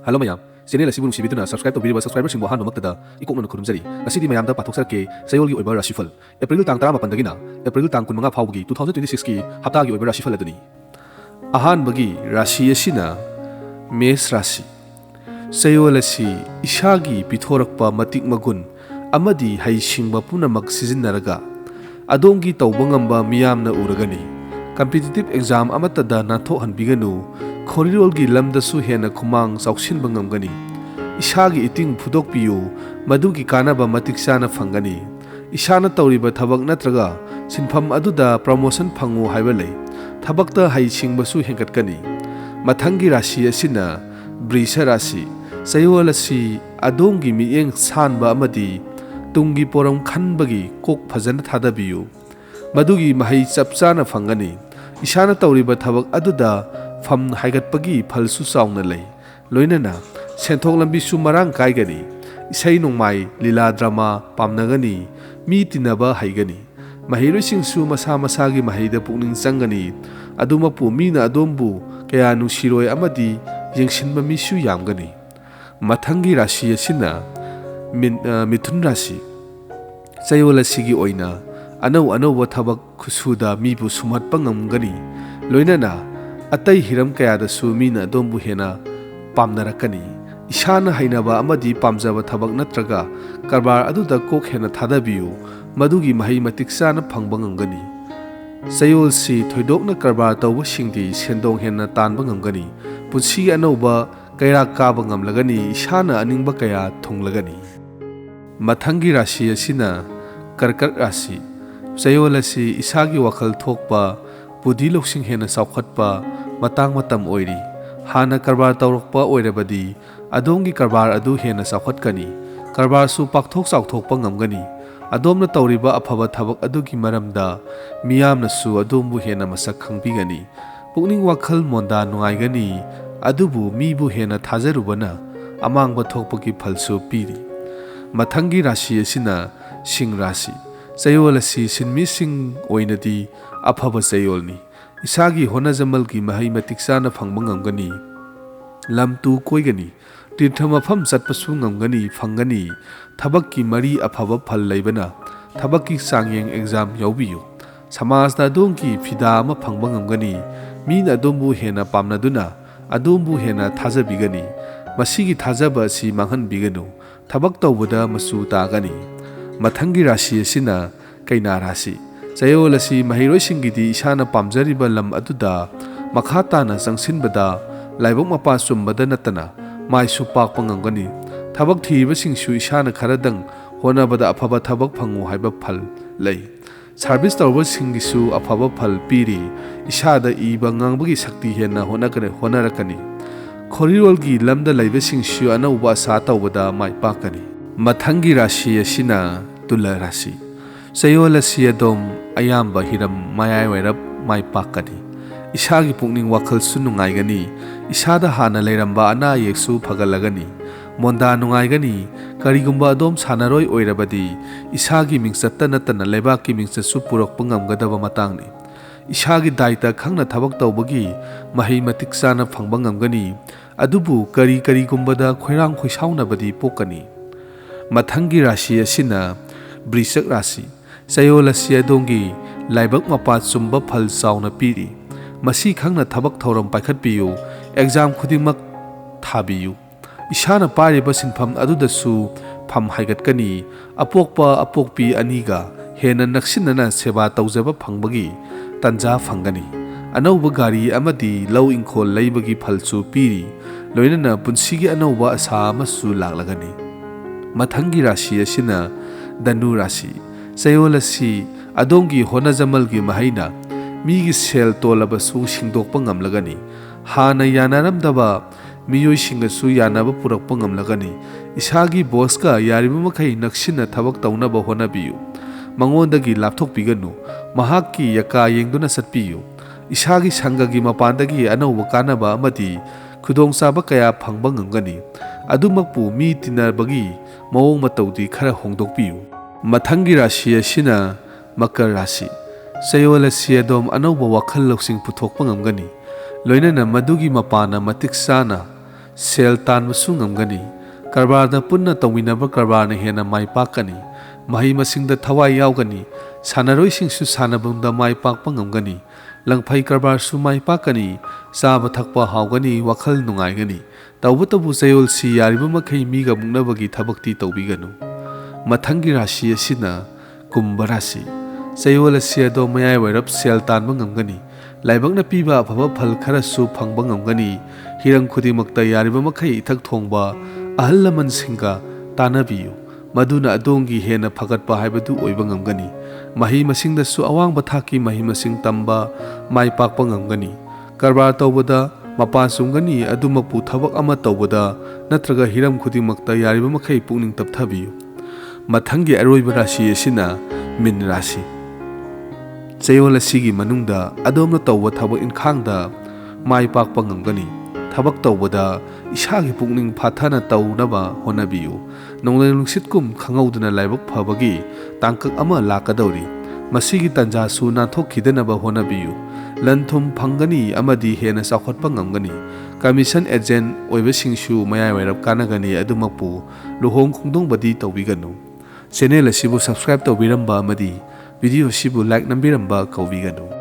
Hello mayam, channel asibu nungsibituna subscribe to video subscriber singbo hanu maktada ikokno khurumjari. Asidi mayamda pathokserke Chayol gi oiba Rashifal. April tang 18 dagina April tang 15 phawgi 2026 ki hapta gi oiba Rashifal aduni. Ahan bagi Rashi asina Mes Rashi. Chayol asi ishagi pithorakpa matik magun amadi haisingba punamak sijinnaraga adongi tawba ngamba miyamna uragani. Competitive exam amatada nathokhanbiganu Khorirolgi lamdasu hena khumang sauksinba ngamgani. Ishagi iting phudokpiyu madugi kanaba matik sana phangani. Ishana tawriba thabak natraga sinpham aduda promotion phangu haiba lei. Thabakta haisingbasu hengatkani. Mathangi rashi asina Brisha Rashi. Chayol asi adongi miyeng sanba amadi tungi poram khanbagi kok phajana thadabiyu. Madugi mahai chapchana phangani. Ishana tawriba thabak aduda Fam haigatpagi phalsu sauna lei loinana senthok lambi su marang kaigani isai nongmai lila drama pamnagani mi tinaba haigani mahiro singsu masa masagi mahaida pukning changani aduma pu mina adombu kaya nushiroi amadi yengsinba mi su yamgani mathangi rashi asina mithun rashi Chayol asigi oina anau thabak khusuda mi bu sumatpa ngamgani loinana Atai hiram kayada sumina dombu hena pamnarakani. Ishana hainaba amadi pamjaba thabak natraga karbar aduda kok hena thadabiyu madugi mahi matiksana phangbangangani. Chayol si thoidokna karbar tawba singdi sendong hena tanba ngamgani. Punsi anauba kaya kaba ngamlagani ishana aningba kaya thunglagani. Mathangi rashi asina Karkat rashi. Chayol asi isagi wakhal thokpa Budhi loksing hena saukhatpa matang matam oiri. Hana karbar tawrokpa oirabadi adongi karbar adu hena saukhatkani. Karbar su pakthok sauthokpa ngamgani. Adomna tawriba aphaba thabak adugi maramda miyamna su adombu hena masak khangbigani. Pukning wakhal monda nungaigani adubu mibu hena thajarubana amangba thokpagi phalsu piri. Mathangi rashi asina Sing Rashi. Chayol asi sinmi sing oinadi aphaba Chayol ni. Isagi honajamal ki mahai matiksana phangba ngamgani. Lamtu koigani. Tirthama pham chatpasu ngamgani phangani. Thabakki mari aphaba phal leibana. Thabakki sangyeng exam yaubiyu. Samajda adongi fida ama phangba ngamgani. Mina adombu hena pamnaduna adombu hena thajabigani. Masigi thajaba si manghanbiganu. Thabak tawbada masu tagani. Mathangi rashi asina Kaina Rashi. Chayol asi mahiroi singidi ishana pamjariba lam aduda makhatana changsinbada laibok mapa sumbada natana mai su pakpa ngamgani. Thabak thiba singsu ishana kharadang honabada aphaba thabak phangu haiba phal lei. Service tawba singisu aphaba phal piri ishada iba ngangbagi sakti hena honarakani. Khorirolgi lamda laiba singsu anauba sa tawbada mai pakani. Mathangi rashi asina Tula Rashi. Chayol asi adom ayamba hiram mayai wairap mai pakani. Ishagi pukning wakhal su nungaigani. Ishada hana leiramba ana yeksu phagalagani. Monda nungaigani. Karigumba adom sanaroi oirabadi. Ishagi mingsatta natana lebaki mingsatsu purokpa ngamgadaba matangni. Ishagi daita khangna thabak tawbagi mahi matiksana phangba ngamgani. Adubu karigumbada khoirang khoisaunabadi pokani. Mathangi rashi asina Brishak Rashi. Chayol asi adongi laibak mapa chumba phal chauna piri. Masi khangna thabak thoram paikhatpiyu. Exam khudingmak thabiyu. Ishana pariba sinpham adudasu pham haigatkani. Apokpa apokpi aniga hena naksinana seba tawjaba phangbagi tanja phangani. Anauba gari amadi law ingkhol leibagi phalchu piri. Loinana punsigi anauba asa amasu laklagani. Mathangi rashi asina Danu Rashi. Chayol asi adongi honajamalgi mahaina migi sel tolabasu singdokpa ngamlagani. Hana yanaramdaba miyoi singasu yanaba purakpa ngamlagani. Isagi boska yariba makai naksina thabak tawnaba honabiyu. Mangondagi lapthokpiganu. Mahakki yaka yengduna satpiyu. Isagi sangagi mapandagi anauba kanaba amadi khudongchaba kaya phangba ngamgani. Adumakpu mi tinarbagi mawong matawdi khara hongdokpiyu. Mathangi rashi asina Makar Rashi. Chayol asi adom anauba wakhal loksing puthokpa ngamgani. Loinana madugi mapana matik sana ꯁꯦꯜ ꯇꯥꯟꯕꯁꯨ ꯉꯝꯒꯅꯤ ꯀꯔꯕꯥꯔꯗ ꯄꯨꯟꯅ ꯇꯧꯃꯤꯟꯅꯕ ꯀꯔꯕꯥꯔꯅ ꯍꯦꯟꯅ ꯃꯥꯏ ꯄꯥꯛꯀꯅꯤ ꯃꯍꯩ ꯃꯁꯤꯡꯗ ꯊꯋꯥꯏ ꯌꯥꯎꯒꯅꯤ ꯁꯥꯟꯅꯔꯣꯏꯁꯤꯡꯁꯨ ꯁꯥꯟꯅꯕꯗ ꯃꯥꯏ ꯄꯥꯛꯄ ꯉꯝꯒꯅꯤ ꯂꯪꯐꯩ ꯀꯔꯕꯥꯔꯁꯨ ꯃꯥꯏ ꯄꯥꯛꯀꯅꯤ ꯆꯥꯕ ꯊꯛꯄ ꯍꯥꯎꯒꯅꯤ ꯋꯥꯈꯜ ꯅꯨꯡꯉꯥꯏꯒꯅꯤ ꯇꯧꯕꯇꯕꯨ ꯆꯌꯣꯜꯁꯤ ꯌꯥꯔꯤꯕꯃꯈꯩ ꯃꯤꯒ ꯃꯨꯛꯅꯕꯒꯤ ꯊꯕꯛꯇꯤ ꯇꯧꯕꯤꯒꯅꯨ ꯃꯊꯪꯒꯤ ꯔꯥశꯤ ꯑꯁꯤꯅ ꯀꯨꯝꯚ ꯔꯥశꯤ ꯆꯌꯣꯜ ꯑꯁꯤ ꯑꯗꯣ ꯃꯌꯥꯏꯋꯥꯏꯔꯞ ꯁꯦꯜ ꯇꯥꯟꯕ ꯉꯝꯒꯅꯤ ꯂꯥꯏꯕꯛꯅ ꯄꯤꯕ ꯑꯐꯕ ꯐꯜ ꯈꯔꯁꯨ ꯐꯪꯕ ꯉꯝꯒꯅꯤ ꯍꯤꯔꯝ ꯈꯨꯗꯤꯡꯃꯛꯇ ꯌꯥꯔꯤꯕꯃꯈꯩ ꯏꯊꯛ ꯊꯣꯡꯕ ꯑꯍꯜ ꯂꯃꯟꯁꯤꯡꯒ ꯇꯥꯟꯅꯕꯤꯌꯨ ꯃꯗꯨꯅ ꯑꯗꯣꯝꯒꯤ ꯍꯦꯟꯅ ꯐꯒꯠꯄ ꯍꯥꯏꯕꯗꯨ ꯑꯣꯏꯕ ꯉꯝꯒꯅꯤ ꯃꯍꯩ ꯃꯁꯤꯡꯗꯁꯨ ꯑꯋꯥꯡꯕ ꯊꯥꯛꯀꯤ ꯃꯍꯩ ꯃꯁꯤꯡ ꯇꯝꯕ ꯃꯥꯏ ꯄꯥꯛꯄ ꯉꯝꯒꯅꯤ ꯀꯔꯕꯥꯔ ꯇꯧꯕꯗ ꯃꯄꯥꯟ ꯆꯨꯝꯒꯅꯤ ꯑꯗꯨꯃꯛꯄꯨ ꯊꯕꯛ ꯑꯃ ꯇꯧꯕꯗ ꯅꯠꯇ꯭ꯔꯒ ꯍꯤꯔꯝ ꯈꯨꯗꯤꯡꯃꯛꯇ ꯌꯥꯔꯤꯕꯃꯈꯩ ꯄꯨꯛꯅꯤꯡ ꯇꯞꯊꯕꯤꯌꯨ ꯃꯊꯪꯒꯤ ꯑꯔꯣꯏꯕ ꯔꯥశꯤ ꯑꯁꯤꯅ ꯃꯤꯟ ꯔꯥశꯤ ꯆꯌꯣꯜ ꯑꯁꯤꯒꯤ ꯃꯅꯨꯡꯗ ꯑꯗꯣꯝꯅ ꯇꯧꯕ ꯊꯕꯛ ꯏꯟꯈꯥꯡꯗ ꯃꯥꯏ ꯄꯥꯛꯄ ꯉꯝꯒꯅꯤ ꯊꯕꯛ ꯇꯧꯕꯗ ꯏꯁꯥꯒꯤ ꯄꯨꯛꯅꯤꯡ ꯐꯥꯊꯅ ꯇꯧꯅꯕ ꯍꯣꯠꯅꯕꯤꯌꯨ ꯅꯣꯡꯂꯩ ꯅꯨꯡꯁꯤꯠꯀꯨꯝ ꯈꯪꯍꯧꯗꯅ ꯂꯥꯏꯕꯛ ꯐꯕꯒꯤ ꯇꯥꯡꯀꯛ ꯑꯃ ꯂꯥꯛꯀꯗꯧꯔꯤ ꯃꯁꯤꯒꯤ ꯇꯥꯟꯖꯥꯁꯨ ꯅꯥꯟꯊꯣꯛꯈꯤꯗꯅꯕ ꯍꯣꯠꯅꯕꯤꯌꯨ ꯂꯟ ꯊꯨꯝ ꯐꯪꯒꯅꯤ ꯑꯃꯗꯤ ꯍꯦꯟꯅ ꯆꯥꯎꯈꯠꯄ ꯉꯝꯒꯅꯤ ꯀꯃꯤꯁꯟ ꯑꯦꯖꯦꯟ ꯑꯣꯏꯕꯁꯤꯡꯁꯨ ꯃꯌꯥꯏꯋꯥꯏꯔꯞ ꯀꯥꯟꯅꯒꯅꯤ ꯑꯗꯨꯃꯛꯄꯨ ꯂꯨꯍꯣꯡ ꯈꯣꯡꯗꯣꯡꯕꯗꯤ ꯇꯧꯕꯤꯒꯅꯨ ꯆꯦꯅꯦꯜ ꯑꯁꯤꯕꯨ ꯁꯕꯁꯀ꯭ꯔꯥꯏꯕ ꯇꯧꯕꯤꯔꯝꯕ ꯑꯃꯗꯤ ꯚꯤꯗꯤꯑꯣ ꯑꯁꯤꯕꯨ ꯂꯥꯏꯛ ꯅꯝꯕꯤꯔꯝꯕ ꯀꯧꯕꯤꯒꯅꯨ